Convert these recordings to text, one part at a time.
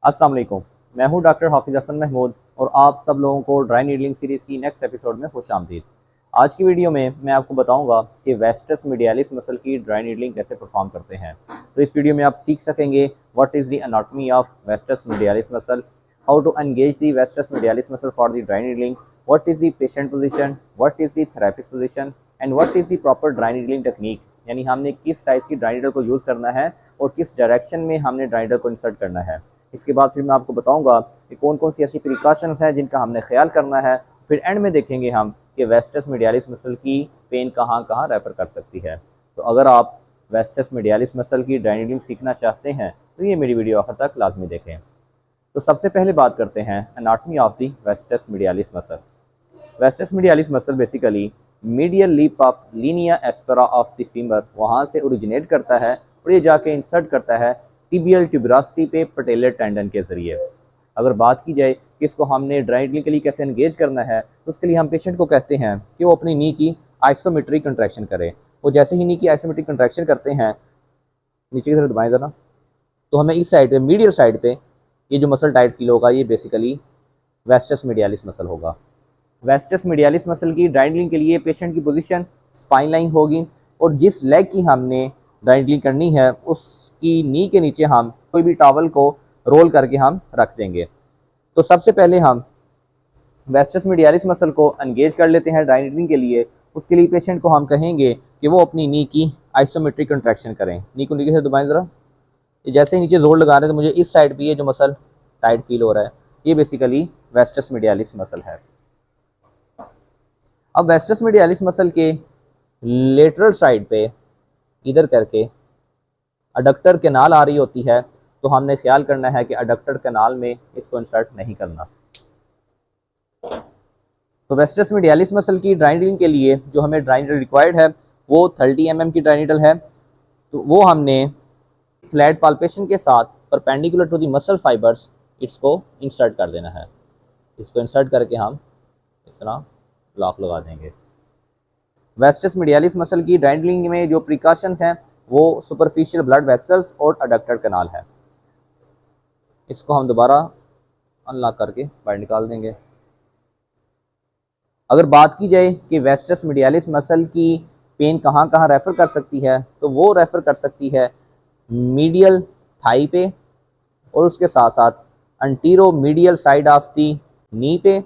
अस्सलाम वालेकुम। मैं हूं डॉक्टर हाफिज हसन महमूद और आप सब लोगों को ड्राई नीडलिंग सीरीज़ की नेक्स्ट एपिसोड में खुशामदीद। आज की वीडियो में मैं आपको बताऊंगा कि वेस्टस मीडियालिस मसल की ड्राई नीडलिंग कैसे परफॉर्म करते हैं। तो इस वीडियो में आप सीख सकेंगे what is the anatomy of vastus medialis muscle, how to engage the vastus medialis muscle for the dry needling, what is the patient position, what is the therapist position and what is the proper dry needling technique, यानी हमने किस size की dry needle को use करना है और किस direction में हमने ड्राई नीडल को इंसर्ट करना है। इसके बाद फिर मैं आपको बताऊंगा कि कौन कौन सी ऐसी प्रिकॉशंस हैं जिनका हमने ख्याल करना है। फिर एंड में देखेंगे हम कि वेस्टस मीडियालिस मसल की पेन कहाँ कहाँ रेफर कर सकती है। तो अगर आप वेस्टस मीडियालिस मसल की ड्राई नीडलिंग सीखना चाहते हैं तो ये मेरी वीडियो आखिर तक लाजमी देखें। तो सबसे पहले बात करते हैं anatomy of the vastus medialis muscle. Vastus medialis muscle basically medial lip of linea aspera of the femur वहाँ से ओरिजिनेट करता है और ये जाके इंसर्ट करता है टिबियल ट्यूबरासिटी पे पटेलर टेंडन के ज़रिए। अगर बात की जाए कि इसको हमने ड्राई नीडलिंग के लिए कैसे एंगेज करना है तो उसके लिए हम पेशेंट को कहते हैं कि वो अपनी नी की आइसोमेट्रिक कंट्रैक्शन करे। वो जैसे ही नी की आइसोमेट्रिक कंट्रैक्शन करते हैं, नीचे की तरफ दबाएं ज़रा, तो हमें इस साइड पे मीडियल साइड पे ये जो मसल टाइट फील होगा ये बेसिकली वेस्टस मीडियालिस मसल होगा। वेस्टस मीडियालिस मसल की ड्राई नीडलिंग के लिए पेशेंट की पोजीशन स्पाइन लाइन होगी और जिस लेग की हमने ड्राई नीडलिंग करनी है उसकी नी के नीचे हम कोई भी टॉवल को रोल करके हम रख देंगे। तो सबसे पहले हम वेस्टस मीडियालिस मसल को एंगेज कर लेते हैं ड्राई नीडलिंग के लिए। उसके लिए पेशेंट को हम कहेंगे कि वो अपनी नी की आइसोमेट्रिक कंट्रैक्शन करें। नी को नीचे से दबाएं ज़रा, जैसे ही नीचे जोर लगा रहे हैं तो मुझे इस साइड पे ये जो मसल टाइट फील हो रहा है ये बेसिकली वेस्टस मीडियालिस मसल है। अब वेस्टस मीडियालिस मसल के लेटरल साइड पे इधर करके अडक्टर कैनाल आ रही होती है, तो हमने ख्याल करना है कि अडक्टर कैनाल में इसको इंसर्ट नहीं करना। तो वेस्टस मीडियालिस मसल की ड्राई नीडलिंग के लिए जो हमें ड्राई नीडल रिक्वायर्ड है वो 30 mm की ड्राई नीडल है। तो वो हमने फ्लैट पाल्पेशन के साथ perpendicular to the muscle fibres इसको इंसर्ट कर देना है। इसको इंसर्ट करके हम इस तरह लॉक लगा देंगे। वेस्टस मीडियालिस मसल की ड्राई नीडलिंग में जो प्रिकॉशंस हैं वो सुपरफिशियल ब्लड वेसल्स और अडक्टर कैनाल है। इसको हम दोबारा अनलॉक करके बाहर निकाल देंगे। अगर बात की जाए कि वेस्टस मीडियालिस मसल की पेन कहाँ कहाँ रेफ़र कर सकती है, तो वो रेफ़र कर सकती है मीडियल थाई पे और उसके साथ साथ अंटीरो मीडियल साइड ऑफ दी नी पे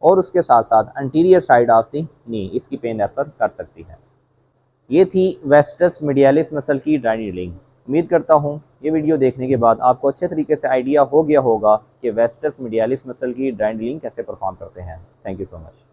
और उसके साथ साथ अंटीरियर साइड ऑफ दी नी, इसकी पेन रेफ़र कर सकती है। ये थी वेस्टस मीडियालिस मसल की ड्राई नीडलिंग। उम्मीद करता हूँ ये वीडियो देखने के बाद आपको अच्छे तरीके से आइडिया हो गया होगा कि वेस्टस मीडियालिस मसल की ड्राई नीडलिंग कैसे परफॉर्म करते हैं। Thank you so much.